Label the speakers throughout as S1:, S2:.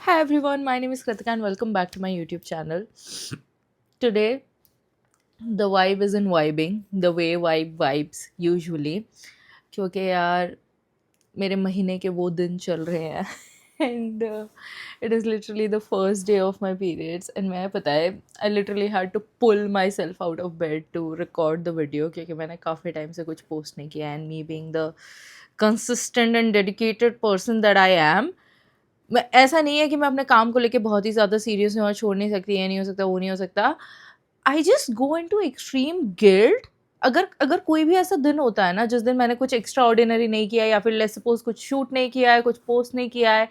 S1: Hi everyone, my name is Kritika and welcome back to my YouTube channel. Today, the vibe is in vibing, the way vibe vibes usually. क्योंकि यार मेरे महीने के वो दिन चल रहे हैं and it is literally the first day of my periods and मैं पता है I literally had to pull myself out of bed to record the video क्योंकि मैंने काफ़ी टाइम से कुछ पोस्ट नहीं किया and me being the consistent and dedicated person that I am, मैं ऐसा नहीं है कि मैं अपने काम को लेके बहुत ही ज़्यादा सीरियस हूँ और छोड़ नहीं सकती, ये नहीं हो सकता, वो नहीं हो सकता। I just go into extreme guilt. अगर अगर कोई भी ऐसा दिन होता है ना जिस दिन मैंने कुछ एक्स्ट्रा ऑर्डिनरी नहीं किया या फिर लेट्स सपोज कुछ शूट नहीं किया है, कुछ पोस्ट नहीं किया है,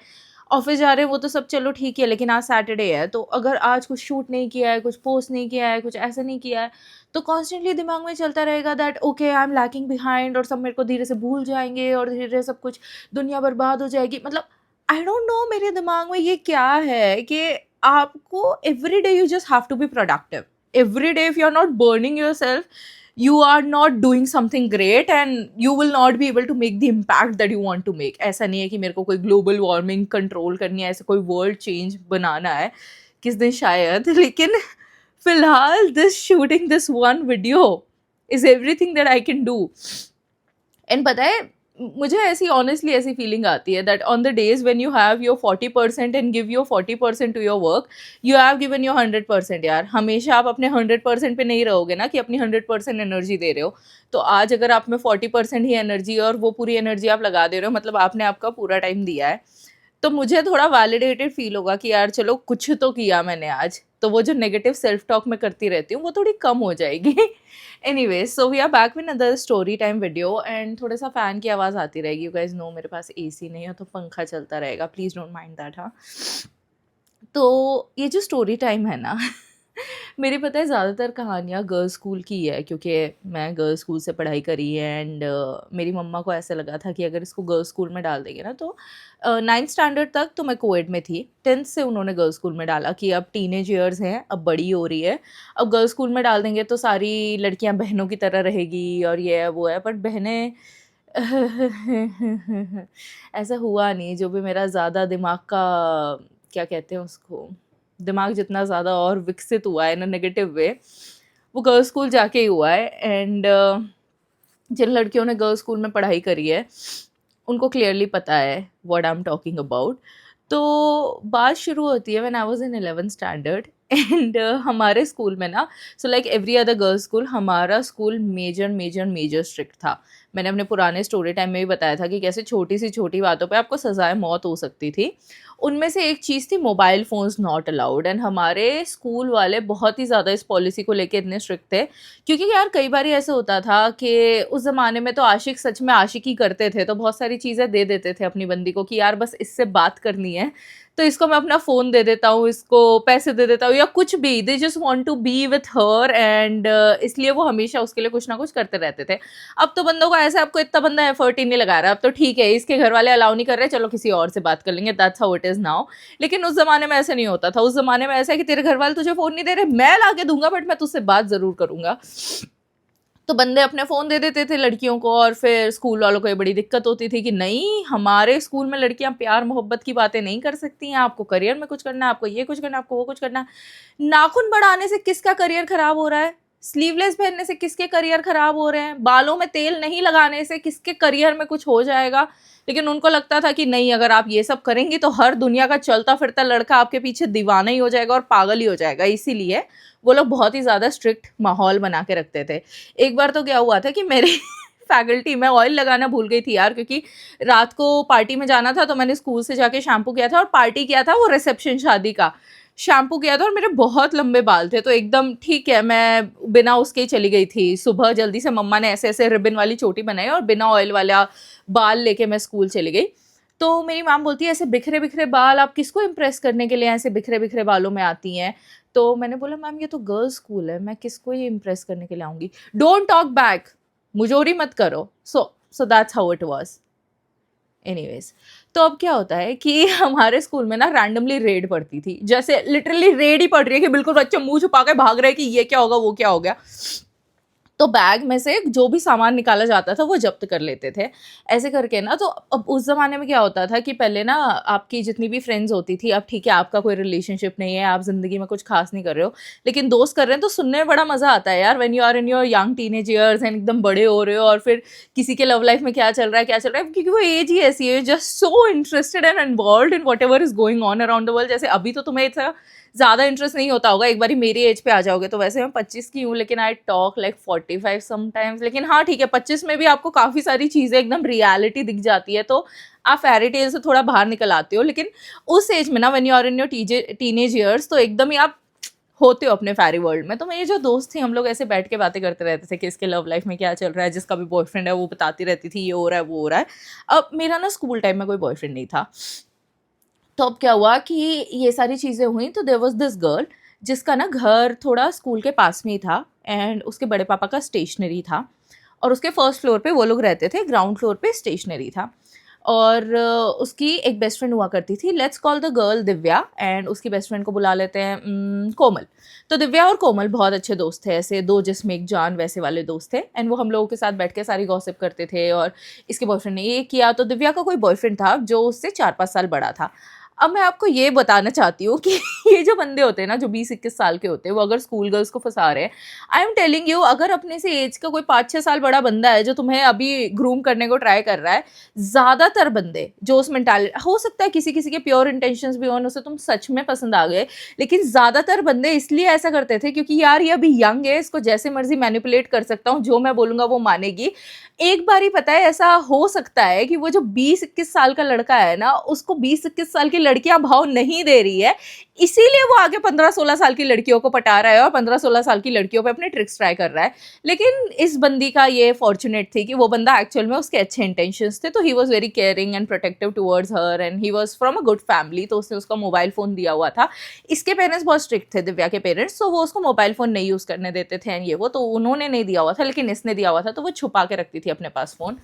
S1: ऑफिस जा रहे हैं वो तो सब चलो ठीक है, लेकिन आज सैटरडे है तो अगर आज कुछ शूट नहीं किया है, कुछ पोस्ट नहीं किया है, कुछ ऐसा नहीं किया है, तो कॉन्स्टेंटली दिमाग में चलता रहेगा that okay I am lacking behind और सब मेरे को धीरे से भूल जाएंगे और धीरे धीरे सब कुछ दुनिया बर्बाद हो जाएगी। मतलब आई डोंट नो मेरे दिमाग में ये क्या है कि आपको every day you just have to be productive. Every day if you are not burning your self, you are not doing something great and you will not be able to make the impact that you want to make. ऐसा नहीं है कि मेरे को कोई global warming control करनी है, ऐसा कोई वर्ल्ड चेंज बनाना है किस दिन शायद, लेकिन फिलहाल this shooting this one video is everything that I can do. And पता है मुझे ऐसी ऑनेस्टली ऐसी फीलिंग आती है that on the days when you have your 40% and give your 40% to your work, you have given your 100%। यार हमेशा आप अपने 100% पे नहीं रहोगे ना कि अपनी 100% एनर्जी दे रहे हो। तो आज अगर आप में 40% ही एनर्जी और वो पूरी एनर्जी आप लगा दे रहे हो, मतलब आपने आपका पूरा टाइम दिया है, तो मुझे थोड़ा वैलिडेटेड फील होगा कि यार चलो कुछ तो किया मैंने आज। तो वो जो नेगेटिव सेल्फ टॉक मैं करती रहती हूँ वो थोड़ी कम हो जाएगी। Anyways, so we are back with another story time video and थोड़ा सा फ़ैन की आवाज़ आती रहेगी। यू गाइस नो मेरे पास एसी नहीं है तो पंखा चलता रहेगा, प्लीज़ डोंट माइंड दैट। हाँ, तो ये जो स्टोरी टाइम है ना मेरी पता है ज़्यादातर कहानियाँ गर्ल्स स्कूल की है क्योंकि मैं गर्ल्स स्कूल से पढ़ाई करी है एंड मेरी मम्मा को ऐसा लगा था कि अगर इसको गर्ल्स स्कूल में डाल देंगे ना तो 9th स्टैंडर्ड तक तो मैं कोएड में थी, 10th से उन्होंने गर्ल्स स्कूल में डाला कि अब टीनेज ईयर्स हैं, अब बड़ी हो रही है, अब गर्ल्स स्कूल में डाल देंगे तो सारी लड़कियां बहनों की तरह रहेगी और ये है वो है। बट बहनें ऐसा हुआ नहीं। जो भी मेरा ज़्यादा दिमाग का क्या कहते हैं उसको, दिमाग जितना ज़्यादा और विकसित हुआ है ना नेगेटिव वे, वो गर्ल्स स्कूल जाके ही हुआ है। एंड जिन लड़कियों ने गर्ल्स स्कूल में पढ़ाई करी है उनको क्लियरली पता है what I am talking about. तो बात शुरू होती है when I was in 11th standard and हमारे स्कूल में ना, so like every other girls school, हमारा school major major major strict था। मैंने अपने पुराने स्टोरी टाइम में भी बताया था कि कैसे छोटी सी छोटी बातों पे आपको सजाए मौत हो सकती थी। उनमें से एक चीज़ थी mobile phones not allowed. And हमारे स्कूल वाले बहुत ही ज़्यादा इस पॉलिसी को लेके इतने स्ट्रिक्ट थे क्योंकि यार कई बार ऐसा होता था कि उस ज़माने में तो आशिक सच में आशिकी करते थे, तो बहुत सारी चीज़ें दे देते थे अपनी बंदी को कि यार बस इससे बात करनी है तो इसको मैं अपना फ़ोन दे देता हूँ, इसको पैसे दे देता हूँ या कुछ भी, they just want to be with her and इसलिए वो हमेशा उसके लिए कुछ ना कुछ करते रहते थे। अब तो बंदों को ऐसा, आपको इतना बंदा एफर्ट ही नहीं लगा रहा, अब तो ठीक है इसके घर वाले अलाउ नहीं कर रहे, चलो किसी और से बात कर लेंगे, that's how it is now. लेकिन उस ज़माने में ऐसा नहीं होता था। उस ज़माने में ऐसा है कि तेरे घर वाले तुझे फ़ोन नहीं दे रहे, मैं ला के दूंगा बट मैं तुझसे बात ज़रूर करूँगा। तो बंदे अपने फ़ोन दे देते थे लड़कियों को और फिर स्कूल वालों को ये बड़ी दिक्कत होती थी कि नहीं, हमारे स्कूल में लड़कियां प्यार मोहब्बत की बातें नहीं कर सकती हैं, आपको करियर में कुछ करना है, आपको ये कुछ करना है, आपको वो कुछ करना है। नाखून बढ़ाने से किसका करियर खराब हो रहा है, स्लीवलेस पहनने से किसके करियर खराब हो रहे हैं, बालों में तेल नहीं लगाने से किसके करियर में कुछ हो जाएगा। लेकिन उनको लगता था कि नहीं, अगर आप ये सब करेंगी तो हर दुनिया का चलता फिरता लड़का आपके पीछे दीवाना ही हो जाएगा और पागल ही हो जाएगा। इसीलिए वो लोग बहुत ही ज़्यादा स्ट्रिक्ट माहौल बना के रखते थे। एक बार तो क्या हुआ था कि मेरे फैकल्टी में ऑयल लगाना भूल गई थी यार, क्योंकि रात को पार्टी में जाना था तो मैंने स्कूल से जाके शैम्पू किया था और पार्टी किया था वो रिसेप्शन शादी का, शैम्पू किया था और मेरे बहुत लंबे बाल थे तो एकदम ठीक है मैं बिना उसके ही चली गई थी। सुबह जल्दी से मम्मा ने ऐसे ऐसे रिबन वाली चोटी बनाई और बिना ऑयल वाला बाल लेके मैं स्कूल चली गई। तो मेरी मैम बोलती है ऐसे बिखरे बिखरे बाल आप किसको इम्प्रेस करने के लिए ऐसे बिखरे बिखरे बालों में आती हैं। तो मैंने बोला मैम ये तो गर्ल्स स्कूल है, मैं किसको ही इम्प्रेस करने के लिए आऊँगी, डोंट टॉक बैक, मुजोरी मत करो। So that's how it was. Anyways, तो अब क्या होता है कि हमारे स्कूल में ना रैंडमली रेड पड़ती थी, जैसे लिटरली रेड ही पड़ रही है कि बिल्कुल बच्चे मुंह छुपा के भाग रहे हैं कि ये क्या होगा वो क्या हो गया। तो बैग में से जो भी सामान निकाला जाता था वो जब्त कर लेते थे। ऐसे करके ना, तो अब उस ज़माने में क्या होता था कि पहले ना आपकी जितनी भी फ्रेंड्स होती थी, अब ठीक है आपका कोई रिलेशनशिप नहीं है, आप ज़िंदगी में कुछ ख़ास नहीं कर रहे हो, लेकिन दोस्त कर रहे हैं तो सुनने में बड़ा मज़ा आता है यार, when you are in your young teenage years and एकदम बड़े हो रहे हो, और फिर किसी के लव लाइफ में क्या चल रहा है, क्या चल रहा है, क्योंकि वो एज ही ऐसी है, just so interested and involved in whatever is going on around the world. जैसे अभी तो तुम्हें इतना ज़्यादा इंटरेस्ट नहीं होता होगा, एक बारी मेरी एज पे आ जाओगे तो वैसे मैं 25 की हूँ, लेकिन आई टॉक लाइक 45 समटाइम्स। लेकिन हाँ ठीक है, 25 में भी आपको काफ़ी सारी चीज़ें एकदम रियलिटी दिख जाती है, तो आप फेरी टेल से थोड़ा बाहर निकल आते हो। लेकिन उस एज में ना, when you are in your teenage years, तो एकदम ही आप होते हो अपने फेरी वर्ल्ड में। तो मेरे जो दोस्त थे, हम लोग ऐसे बैठ के बातें करते रहते थे कि इसके लव लाइफ में क्या चल रहा है, जिसका भी बॉयफ्रेंड है वो बताती रहती थी ये हो रहा है वो हो रहा है। अब मेरा ना स्कूल टाइम में कोई बॉयफ्रेंड नहीं था, तो अब क्या हुआ कि ये सारी चीज़ें हुई, तो देयर वाज दिस गर्ल जिसका ना घर थोड़ा स्कूल के पास में ही था, एंड उसके बड़े पापा का स्टेशनरी था, और उसके फर्स्ट फ्लोर पे वो लोग रहते थे, ग्राउंड फ्लोर पे स्टेशनरी था। और उसकी एक बेस्ट फ्रेंड हुआ करती थी, let's call the girl Divya, and उसकी बेस्ट फ्रेंड को बुला लेते हैं कोमल। तो दिव्या और कोमल बहुत अच्छे दोस्त थे, ऐसे दो जिसमें एक जान वैसे वाले दोस्त थे, एंड वो हम लोगों के साथ बैठ के सारी गॉसिप करते थे। और इसके बॉयफ्रेंड ने ये किया, तो दिव्या का कोई बॉयफ्रेंड था जो उससे 4-5 साल बड़ा था। अब मैं आपको ये बताना चाहती हूँ कि ये जो बंदे होते हैं ना, जो 20-21 साल के होते हैं, वो अगर स्कूल गर्ल्स को फंसा रहे हैं, आई एम टेलिंग यू, अगर अपने से एज का कोई 5-6 साल बड़ा बंदा है जो तुम्हें अभी ग्रूम करने को ट्राई कर रहा है, ज़्यादातर बंदे जो उस मेंटालिटी, हो सकता है किसी किसी के प्योर इंटेंशंस भी हों, उसे तुम सच में पसंद आ गए, लेकिन ज़्यादातर बंदे इसलिए ऐसा करते थे क्योंकि यार ये अभी यंग है, इसको जैसे मर्जी मैनिपुलेट कर सकता हूँ, जो मैं बोलूँगा वो मानेगी। एक बार ही पता है, ऐसा हो सकता है कि वो जो 20-21 साल का लड़का है ना, उसको 20-21 साल की लड़कियां भाव नहीं दे रही है, इसीलिए वो आगे 15-16 साल की लड़कियों को पटा रहा है और 15-16 साल की लड़कियों पे अपने ट्रिक्स ट्राई कर रहा है। लेकिन इस बंदी का ये फॉर्चुनेट थी कि वो बंदा एक्चुअल में उसके अच्छे इंटेंशंस थे, तो he was very caring and protective towards her, and he was from a good family, तो उसने उसका मोबाइल फ़ोन दिया हुआ था। इसके पेरेंट्स बहुत स्ट्रिक्ट थे, दिव्या के पेरेंट्स, तो वो उसको मोबाइल फ़ोन नहीं यूज़ करने देते थे, एंड ये वो, तो उन्होंने नहीं दिया हुआ था, लेकिन इसने दिया हुआ था, तो वो छुपा के रखती थी अपने पास फ़ोन।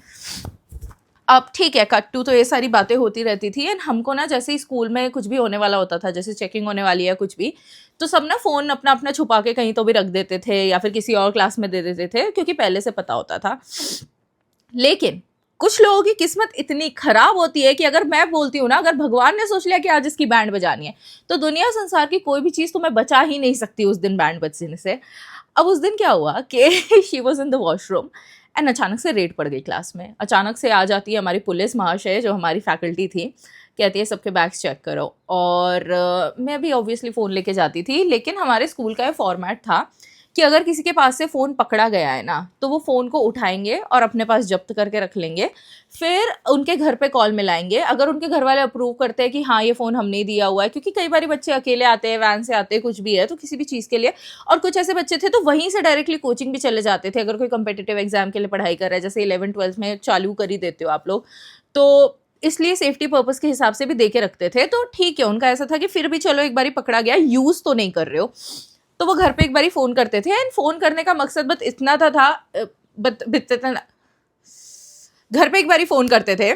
S1: अब ठीक है, कट टू, तो ये सारी बातें होती रहती थी, एंड हमको ना जैसे ही स्कूल में कुछ भी होने वाला होता था, जैसे चेकिंग होने वाली है कुछ भी, तो सब ना फ़ोन अपना अपना छुपा के कहीं तो भी रख देते थे, या फिर किसी और क्लास में दे देते थे, क्योंकि पहले से पता होता था। लेकिन कुछ लोगों की किस्मत इतनी खराब होती है कि अगर मैं बोलती हूँ ना, अगर भगवान ने सोच लिया कि आज इसकी बैंड बजानी है, तो दुनिया संसार की कोई भी चीज़ तुम्हें बचा ही नहीं सकती उस दिन बैंड बजने से। अब उस दिन क्या हुआ कि she was in the washroom, and अचानक से रेड पड़ गई क्लास में। अचानक से आ जाती है हमारी पुलिस महाशय, जो हमारी फैकल्टी थी, कहती है सबके बैग्स चेक करो। और मैं भी ऑब्वियसली फ़ोन लेके जाती थी, लेकिन हमारे स्कूल का ये फॉर्मेट था कि अगर किसी के पास से फ़ोन पकड़ा गया है ना, तो वो फ़ोन को उठाएंगे और अपने पास जब्त करके रख लेंगे, फिर उनके घर पे कॉल मिलाएंगे। अगर उनके घर वाले अप्रूव करते हैं कि हाँ ये फ़ोन हमने दिया हुआ है, क्योंकि कई बार बच्चे अकेले आते हैं, वैन से आते हैं, कुछ भी है तो किसी भी चीज़ के लिए, और कुछ ऐसे बच्चे थे तो वहीं से डायरेक्टली कोचिंग भी चले जाते थे, अगर कोई कंपिटिटिव एग्जाम के लिए पढ़ाई कर रहा है, जैसे 11th-12th में चालू कर ही देते हो आप लोग, तो इसलिए सेफ्टी पर्पस के हिसाब से भी दे के रखते थे। तो ठीक है, उनका ऐसा था कि फिर भी चलो एक बारी पकड़ा गया, यूज़ तो नहीं कर रहे हो, तो वो घर पे एक बारी फ़ोन करते थे, एंड फ़ोन करने का मकसद बस इतना था, घर पे एक बारी फ़ोन करते थे,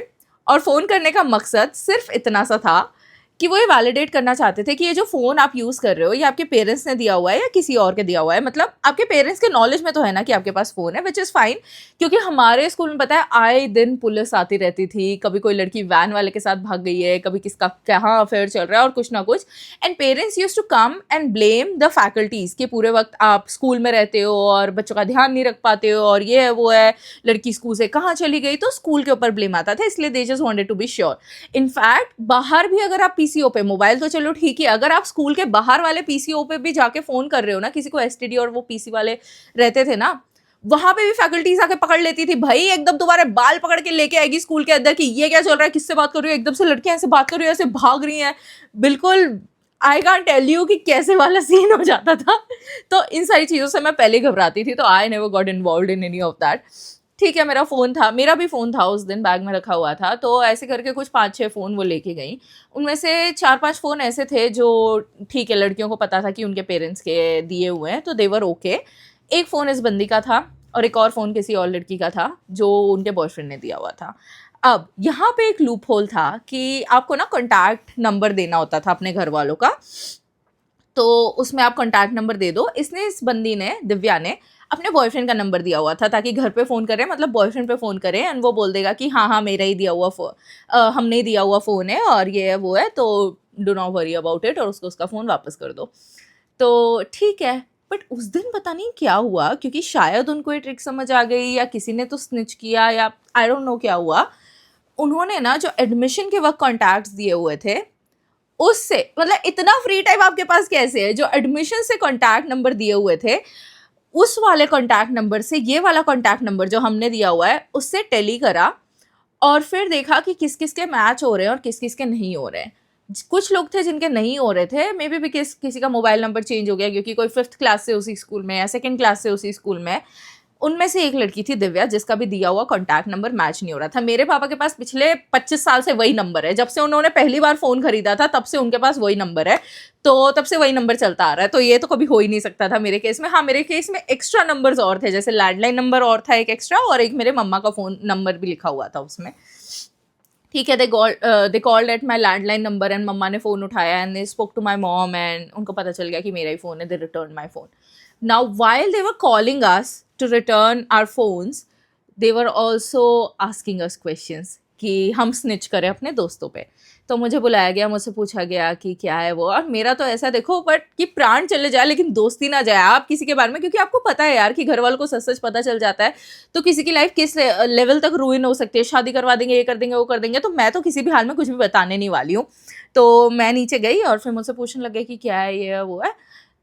S1: और फ़ोन करने का मकसद सिर्फ इतना सा था कि वो ये वैलिडेट करना चाहते थे कि ये जो फ़ोन आप यूज़ कर रहे हो, ये आपके पेरेंट्स ने दिया हुआ है या किसी और के दिया हुआ है। मतलब आपके पेरेंट्स के नॉलेज में तो है ना कि आपके पास फ़ोन है, विच इज़ फाइन, क्योंकि हमारे स्कूल में पता है आए दिन पुलिस आती रहती थी, कभी कोई लड़की वैन वाले के साथ भाग गई है, कभी किसका कहाँ अफेयर चल रहा है और कुछ ना कुछ, and parents use to come and blame the faculties कि पूरे वक्त आप स्कूल में रहते हो और बच्चों का ध्यान नहीं रख पाते हो, और ये है वो है, लड़की स्कूल से कहाँ चली गई, तो स्कूल के ऊपर ब्लेम आता था, इसलिए they just wanted to be sure. In fact बाहर भी अगर आप पीसीओ पे, मोबाइल तो चलो ठीक है, अगर आप स्कूल के बाहर वाले पीसीओ पे भी जाके फ़ोन कर रहे हो ना किसी को, एसटीडी और वो पीसी वाले रहते थे ना, वहां पे भी फैकल्टीज आके पकड़ लेती थी, भाई एकदम तुम्हारे बाल पकड़ के लेके आएगी स्कूल के अंदर कि ये क्या चल रहा है, किससे बात कर रही हो, एकदम से लड़कियां ऐसे बात कर रही हो, ऐसे भाग रही हैं, बिल्कुल आई कांट टेल यू कि कैसे वाला सीन हो जाता था। तो इन सारी चीज़ों से मैं पहले घबराती थी, तो I never got involve in any of that. ठीक है, मेरा फ़ोन था, मेरा भी फ़ोन था उस दिन, बैग में रखा हुआ था, तो ऐसे करके कुछ 5-6 फ़ोन वो लेके गई। उनमें से 4-5 फ़ोन ऐसे थे जो ठीक है, लड़कियों को पता था कि उनके पेरेंट्स के दिए हुए हैं, तो दे वर ओके। एक फ़ोन इस बंदी का था, और एक और फ़ोन किसी और लड़की का था जो उनके बॉयफ्रेंड ने दिया हुआ था। अब यहाँ पे एक लूप होल था कि आपको ना कॉन्टैक्ट नंबर देना होता था अपने घर वालों का, तो उसमें आप कॉन्टैक्ट नंबर दे दो। इसने, इस बंदी ने, दिव्या ने अपने बॉयफ्रेंड का नंबर दिया हुआ था ताकि घर पे फ़ोन करें, मतलब बॉयफ्रेंड पे फ़ोन करें एंड वो बोल देगा कि हाँ हाँ मेरा ही दिया हुआ हमने ही दिया हुआ फ़ोन है और ये है वो है, तो do not worry about it, और उसको उसका फ़ोन वापस कर दो। तो ठीक है, बट उस दिन पता नहीं क्या हुआ, क्योंकि शायद उनको ये ट्रिक समझ आ गई या किसी ने तो स्निच किया या आई डोंट नो क्या हुआ। उन्होंने ना जो एडमिशन के वक्त कॉन्टैक्ट्स दिए हुए थे उससे, मतलब इतना फ्री टाइम आपके पास कैसे है, जो एडमिशन से कॉन्टैक्ट नंबर दिए हुए थे उस वाले कॉन्टैक्ट नंबर से ये वाला कॉन्टैक्ट नंबर जो हमने दिया हुआ है उससे टेली करा, और फिर देखा कि किस किस के मैच हो रहे हैं और किस किस के नहीं हो रहे हैं। कुछ लोग थे जिनके नहीं हो रहे थे, मे बी भी किसी का मोबाइल नंबर चेंज हो गया क्योंकि कोई 5th क्लास से उसी स्कूल में या 2nd क्लास से उसी स्कूल में। उनमें से एक लड़की थी दिव्या, जिसका भी दिया हुआ कॉन्टैक्ट नंबर मैच नहीं हो रहा था। मेरे पापा के पास पिछले 25 साल से वही नंबर है, जब से उन्होंने पहली बार फ़ोन खरीदा था तब से उनके पास वही नंबर है, तो तब से वही नंबर चलता आ रहा है, तो ये तो कभी हो ही नहीं सकता था मेरे केस में। हाँ, मेरे केस में एक्स्ट्रा नंबर्स और थे, जैसे लैंडलाइन नंबर और था एक एक्स्ट्रा, और एक मेरे मम्मा का फ़ोन नंबर भी लिखा हुआ था उसमें। ठीक है, they called at my landline number and मम्मा ने फ़ोन उठाया and they spoke to my mom and उनको पता चल गया कि मेरा ही फ़ोन है। They return my phone. Now while they were calling us to return our phones, they were also asking us questions कि हम स्निच करें अपने दोस्तों पे। तो मुझे बुलाया गया, मुझसे पूछा गया कि क्या है वो, और मेरा तो ऐसा देखो बट कि प्राण चले जाए लेकिन दोस्ती ना जाए आप किसी के बारे में, क्योंकि आपको पता है यार कि घर वालों को सच सच पता चल जाता है तो किसी की लाइफ किस लेवल तक रूइन हो सकती है, शादी करवा देंगे, ये कर देंगे, वो कर देंगे। तो मैं तो किसी भी हाल में कुछ भी बताने नहीं वाली हूँ। तो मैं नीचे गई और फिर मुझसे पूछने लगे कि क्या है ये है वो है।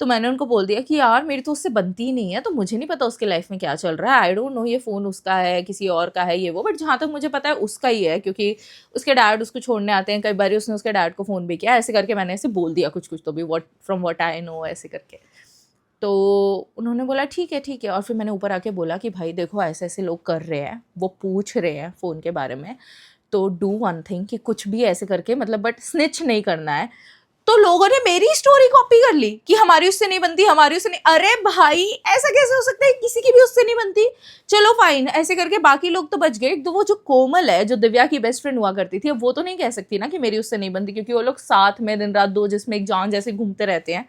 S1: तो मैंने उनको बोल दिया कि यार मेरी तो उससे बनती ही नहीं है, तो मुझे नहीं पता उसके लाइफ में क्या चल रहा है, आई डोंट नो ये फ़ोन उसका है किसी और का है ये वो, बट जहाँ तक मुझे पता है उसका ही है, क्योंकि उसके डैड उसको छोड़ने आते हैं, कई बार उसने उसके डैड को फ़ोन भी किया, ऐसे करके मैंने ऐसे बोल दिया कुछ कुछ तो भी, what from what I know, ऐसे करके। तो उन्होंने बोला ठीक है ठीक है, और फिर मैंने ऊपर आके बोला कि भाई देखो ऐसे ऐसे लोग कर रहे हैं, वो पूछ रहे हैं फ़ोन के बारे में, तो डू वन थिंग कि कुछ भी ऐसे करके मतलब बट स्निच नहीं करना है। तो लोगों ने मेरी स्टोरी कॉपी कर ली कि हमारी उससे नहीं बनती, हमारी उससे नहीं। अरे भाई ऐसा कैसे हो सकता है, किसी की भी उससे नहीं बनती। चलो फाइन, ऐसे करके बाकी लोग तो बच गए। तो वो जो कोमल है जो दिव्या की बेस्ट फ्रेंड हुआ करती थी, वो तो नहीं कह सकती ना कि मेरी उससे नहीं बनती, क्योंकि वो लोग साथ में दिन रात दो जिसमें एक जान जैसे घूमते रहते हैं।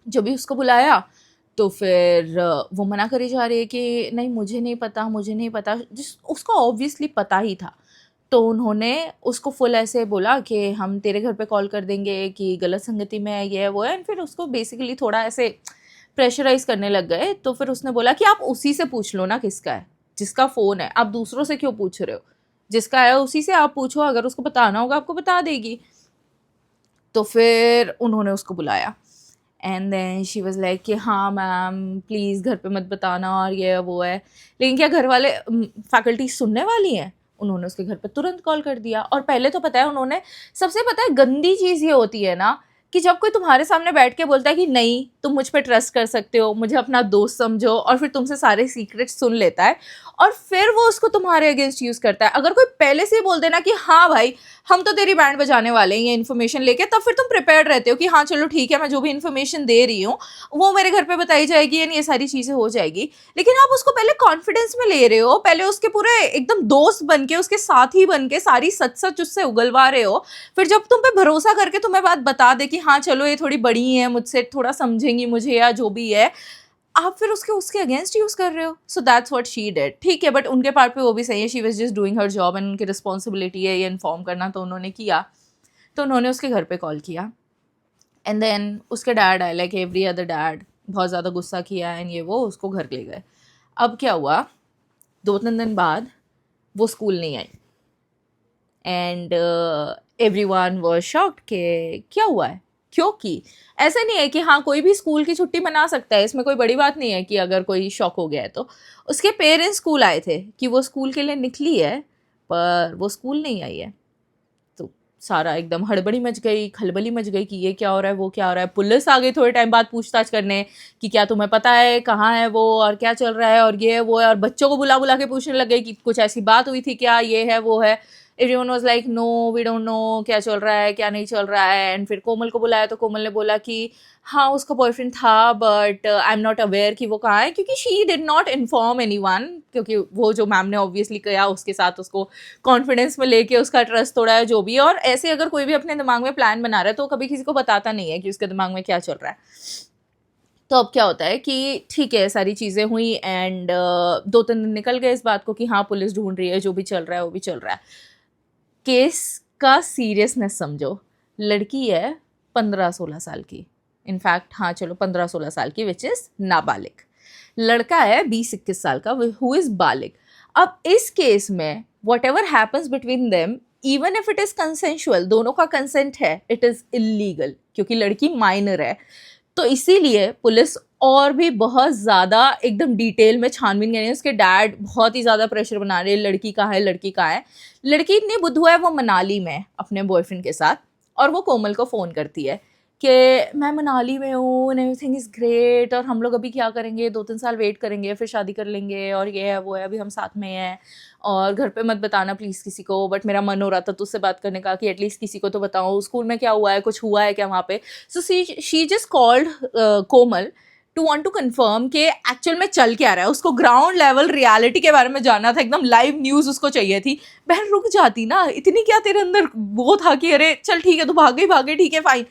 S1: जब भी उसको बुलाया तो फिर वो मना करी जा रही है कि नहीं मुझे नहीं पता, मुझे नहीं पता, जिस उसको ऑब्वियसली पता ही था। तो उन्होंने उसको फुल ऐसे बोला कि हम तेरे घर पे कॉल कर देंगे कि गलत संगति में है, ये है वो है, एंड फिर उसको बेसिकली थोड़ा ऐसे प्रेशराइज करने लग गए। तो फिर उसने बोला कि आप उसी से पूछ लो ना किसका है, जिसका फ़ोन है, आप दूसरों से क्यों पूछ रहे हो, जिसका है उसी से आप पूछो, अगर उसको बताना होगा आपको बता देगी। तो फिर उन्होंने उसको बुलाया and then she was like कि हाँ मैम प्लीज़ घर पे मत बताना और ये वो है। लेकिन क्या घर वाले फैकल्टी सुनने वाली हैं? उन्होंने उसके घर पे तुरंत कॉल कर दिया। और पहले तो पता है उन्होंने, सबसे पता है गंदी चीज़ ये होती है ना कि जब कोई तुम्हारे सामने बैठ के बोलता है कि नहीं तुम मुझ पे ट्रस्ट कर सकते हो, मुझे अपना दोस्त समझो, और फिर तुमसे सारे सीक्रेट सुन लेता है और फिर वो उसको तुम्हारे अगेंस्ट यूज़ करता है। अगर कोई पहले से ही बोल देना कि हाँ भाई हम तो तेरी बैंड बजाने वाले हैं ये इन्फॉर्मेशन लेके, तब फिर तुम प्रिपेयर्ड रहते हो कि हाँ चलो ठीक है मैं जो भी इन्फॉर्मेशन दे रही हूँ वो मेरे घर पे बताई जाएगी एंड ये सारी चीज़ें हो जाएगी। लेकिन आप उसको पहले कॉन्फिडेंस में ले रहे हो, पहले उसके पूरे एकदम दोस्त बन के उसके साथी बन के सारी सच सच उससे उगलवा रहे हो। फिर जब तुम पे भरोसा करके तुम्हें बात बता दे कि हाँ चलो ये थोड़ी बड़ी है मुझसे, थोड़ा समझेंगी मुझे या जो भी है, आप फिर उसके उसके अगेंस्ट यूज कर रहे हो। So that's what she did. ठीक है, बट उनके पार्ट पे वो भी सही है, she was just doing her job and उनकी रिस्पॉन्सिबिलिटी है ये इन्फॉर्म करना, तो उन्होंने किया। तो उन्होंने उसके घर पे कॉल किया एंड देन उसके डैड आए, लाइक एवरी अदर डैड, बहुत ज़्यादा गुस्सा किया एंड ये वो उसको घर ले गए। अब क्या हुआ, 2-3 दिन बाद वो स्कूल नहीं आई एंड एवरीवन वाज शॉक्ड कि क्या हुआ है, क्योंकि ऐसा नहीं है कि हाँ कोई भी स्कूल की छुट्टी मना सकता है, इसमें कोई बड़ी बात नहीं है कि अगर कोई शॉक हो गया है तो। उसके पेरेंट्स स्कूल आए थे कि वो स्कूल के लिए निकली है पर वो स्कूल नहीं आई है। तो सारा एकदम हड़बड़ी मच गई, खलबली मच गई कि ये क्या हो रहा है वो क्या हो रहा है। पुलिस आ गई थोड़े टाइम बाद पूछताछ करने कि क्या तुम्हें पता है कहाँ है वो और क्या चल रहा है और ये है वो है, और बच्चों को बुला बुला के पूछने लग गए कि कुछ ऐसी बात हुई थी क्या, ये है वो है। Everyone was like no we don't know क्या चल रहा है क्या नहीं चल रहा है। एंड फिर कोमल को बुलाया तो कोमल ने बोला कि हाँ उसका बॉयफ्रेंड था but I am not aware कि वो कहाँ है, क्योंकि she did not inform anyone, क्योंकि वो जो मैम ने ऑब्वियसली किया उसके साथ उसको कॉन्फिडेंस में लेके उसका ट्रस्ट तोड़ा है जो भी। और ऐसे अगर कोई भी अपने दिमाग में प्लान बना रहा है तो कभी किसी को बताता नहीं है कि उसके दिमाग में क्या चल रहा है। तो अब क्या होता है कि ठीक है सारी चीज़ें हुई एंड 2-3 दिन निकल गए इस बात को कि हाँ पुलिस ढूंढ रही है, जो भी चल रहा है वो भी चल रहा है। केस का सीरियसनेस समझो, लड़की है 15-16 साल की, इनफैक्ट हाँ चलो 15-16 साल की, विच इज़ नाबालिग। लड़का है 20-21 साल का, हु इज़ बालिग। अब इस केस में what ever happens between them, even if it is consensual, दोनों का कंसेंट है, इट इज़ इलीगल क्योंकि लड़की माइनर है। तो इसीलिए पुलिस और भी बहुत ज़्यादा एकदम डिटेल में छानबीन कर रही है। उसके डैड बहुत ही ज़्यादा प्रेशर बना रहे हैं, लड़की कहाँ है, लड़की कहाँ है। लड़की इतनी बुद्धू है, वो मनाली में अपने बॉयफ्रेंड के साथ, और वो कोमल को फ़ोन करती है कि मैं मनाली में हूँ एंड एवरीथिंग इज़ ग्रेट, और हम लोग अभी क्या करेंगे, 2-3 साल वेट करेंगे फिर शादी कर लेंगे, और ये है वो है, अभी हम साथ में हैं, और घर पे मत बताना प्लीज़ किसी को। बट मेरा मन हो रहा था तुझसे बात करने का कि एटलीस्ट किसी को तो बताओ, स्कूल में क्या हुआ है, कुछ हुआ है क्या वहाँ पे। So she just called Komal to want to confirm कि एक्चुअल में चल क्या रहा है। उसको ग्राउंड लेवल रियलिटी के बारे में जानना था, एकदम लाइव न्यूज़ उसको चाहिए थी। बहन रुक जाती ना, इतनी क्या तेरे अंदर वो था कि अरे चल ठीक है, तो भाग गई ठीक है फाइन।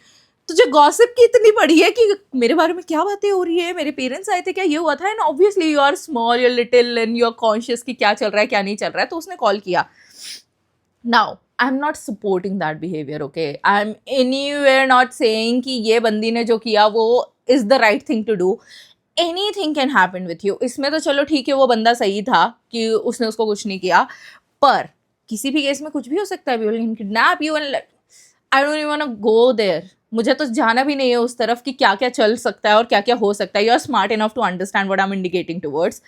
S1: तुझे गॉसिप की इतनी पड़ी है कि मेरे बारे में क्या बातें हो रही है, मेरे पेरेंट्स आए थे क्या, ये हुआ था। And obviously you are small, you are little and you are conscious कि क्या चल रहा है क्या नहीं चल रहा है। तो उसने कॉल किया। Now I am not supporting that behaviour, okay, I am anywhere not saying कि ये बंदी ने जो किया वो is the right thing to do. Anything can happen with you. इसमें तो चलो ठीक है वो बंदा सही था कि उसने उसको कुछ नहीं किया, पर किसी भी केस में कुछ भी हो सकता है। People can kidnap you and I don't even go there. मुझे तो जाना भी नहीं है उस तरफ कि क्या क्या चल सकता है और क्या क्या हो सकता है। You are smart enough to understand what I am indicating towards.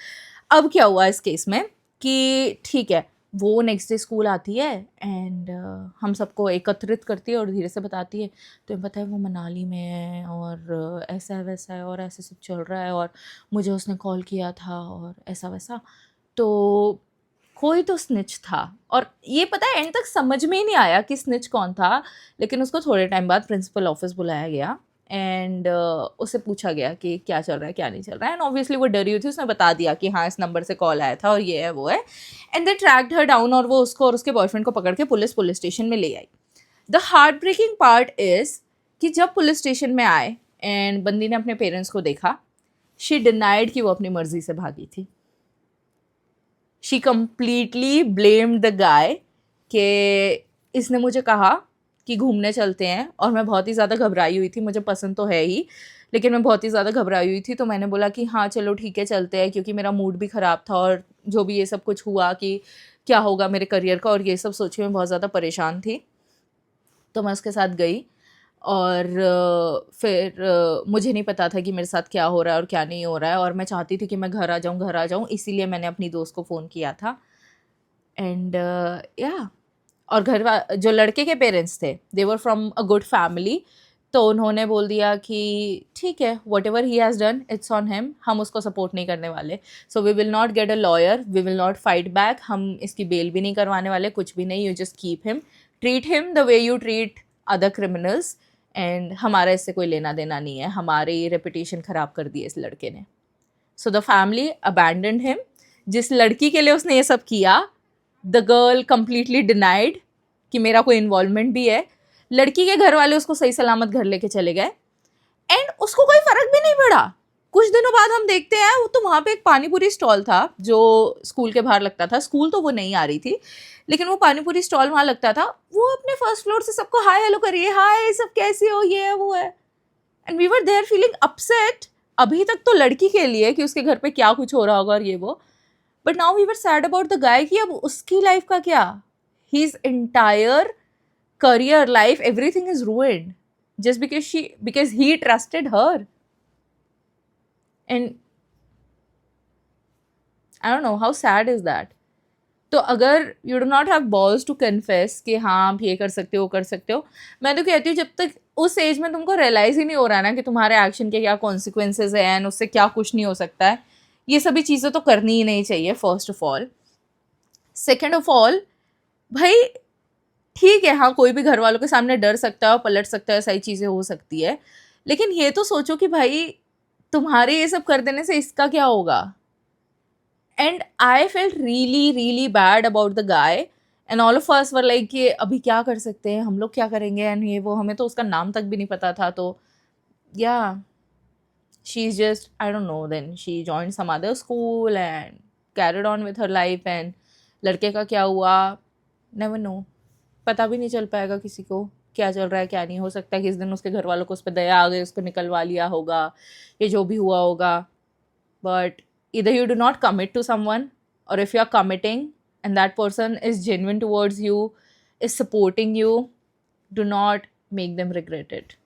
S1: अब क्या हुआ इस केस में कि ठीक है, वो नेक्स्ट डे स्कूल आती है एंड हम सबको एकत्रित करती है और धीरे से बताती है, तो पता है वो मनाली में है और ऐसा है वैसा है और ऐसे सब चल रहा है, और मुझे उसने कॉल किया था और ऐसा वैसा। तो कोई तो स्निच था, और ये पता है एंड तक समझ में ही नहीं आया कि स्निच कौन था। लेकिन उसको थोड़े टाइम बाद प्रिंसिपल ऑफिस बुलाया गया एंड उससे पूछा गया कि क्या चल रहा है क्या नहीं चल रहा है। एंड ऑब्वियसली वो डरी हुई थी, उसने बता दिया कि हाँ इस नंबर से कॉल आया था और ये है वो है। And they tracked her down, और वो उसको और उसके बॉयफ्रेंड को पकड़ के पुलिस स्टेशन में ले आई। The heart breaking part is कि जब पुलिस स्टेशन में आए एंड बंदी ने अपने पेरेंट्स को देखा, शी डिनाइड कि वो अपनी मर्जी से भागी थी। She completely blamed the guy कि इसने मुझे कहा कि घूमने चलते हैं, और मैं बहुत ही ज़्यादा घबराई हुई थी, मुझे पसंद तो है ही लेकिन मैं बहुत ही ज़्यादा घबराई हुई थी। तो मैंने बोला कि हाँ चलो ठीक है चलते हैं, क्योंकि मेरा मूड भी ख़राब था और जो भी ये सब कुछ हुआ कि क्या होगा मेरे करियर का, और ये सब सोच के मैं बहुत ज़्यादा परेशान थी। तो मैं उसके साथ गई और फिर मुझे नहीं पता था कि मेरे साथ क्या हो रहा है और क्या नहीं हो रहा है, और मैं चाहती थी कि मैं घर आ जाऊँ, इसीलिए मैंने अपनी दोस्त को फ़ोन किया था। एंड या और जो लड़के के पेरेंट्स थे, they were from a good family. तो उन्होंने बोल दिया कि ठीक है, whatever he has done it's on him, हम उसको सपोर्ट नहीं करने वाले। So we will not get a lawyer, we will not fight back, हम इसकी बेल भी नहीं करवाने वाले, कुछ भी नहीं। You just keep him, treat him the way you treat other criminals, and हमारा इससे कोई लेना देना नहीं है, हमारी रेपुटेशन ख़राब कर दी है इस लड़के ने। So the family abandoned him. जिस लड़की के लिए उसने ये सब किया, द गर्ल कंप्लीटली डिनाइड कि मेरा कोई इन्वॉल्वमेंट भी है। लड़की के घर वाले उसको सही सलामत घर लेके चले गए एंड उसको कोई फर्क भी नहीं पड़ा। कुछ दिनों बाद हम देखते हैं वो तो वहाँ पे एक पानी पूरी स्टॉल था जो स्कूल के बाहर लगता था। स्कूल तो वो नहीं आ रही थी, लेकिन वो पानी पूरी स्टॉल वहाँ लगता था। वो अपने फर्स्ट फ्लोर से सबको हाय हेलो करिए, हाय सब कैसे हो, ये है वो है। And we were there feeling upset. अभी तक तो लड़की के लिए कि उसके घर पे क्या कुछ हो रहा होगा और ये वो, but now we were sad about the guy कि अब उसकी लाइफ का क्या। His entire career life, everything is ruined just because he trusted her. And I don't know, how sad is that? तो अगर you do not have balls to confess कि हाँ आप ये कर सकते हो कर सकते हो, मैं तो कहती हूँ जब तक उस एज में तुमको रियलाइज ही नहीं हो रहा है ना कि तुम्हारे एक्शन के क्या कॉन्सिक्वेंसेज हैं एंड उससे क्या कुछ नहीं हो सकता है, ये सभी चीज़ें तो करनी ही नहीं चाहिए first of all. Second of all, भाई ठीक है हाँ कोई भी घर वालों के सामने डर सकता है और पलट सकता है, सही चीज़ें हो सकती है, लेकिन ये तो सोचो कि भाई तुम्हारे ये सब कर देने से इसका क्या होगा। And I felt really really bad about the guy and all of us were like कि अभी क्या कर सकते हैं हम लोग, क्या करेंगे एंड ये वो, हमें तो उसका नाम तक भी नहीं पता था। तो या she's just, I don't know, then she joined some other school and carried on with her life. And लड़के का क्या हुआ, never know. पता भी नहीं चल पाएगा किसी को क्या चल रहा है क्या नहीं. हो सकता है कि इस दिन उसके घर वालों को उस पर दया आ गई, उसको निकलवा लिया होगा, ये जो भी हुआ होगा. But either you do not commit to someone, or if you are committing and that person is genuine towards you, is supporting you, do not make them regret it.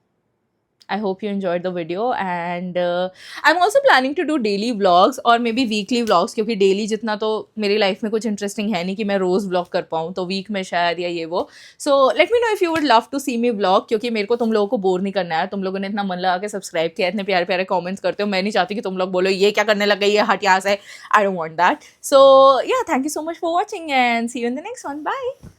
S1: I hope you enjoyed the video, and I'm also planning to do daily vlogs or maybe weekly vlogs, क्योंकि daily जितना तो मेरी life में कुछ interesting है नहीं कि मैं रोज़ vlog कर पाऊँ, तो week में शायद या ये वो. So let me know if you would love to see me vlog, क्योंकि मेरे को तुम लोगों को बोर नहीं करना है. तुम लोगों ने इतना मन लगा के सब्सक्राइब किया, इतने प्यारे प्यारे कमेंट्स करते हो. मैं नहीं चाहती कि तुम लोग बोलो ये क्या करने लग गई है, हट यहाँ से. I don't want that. So yeah, thank you so much for watching and see you in the next one. Bye.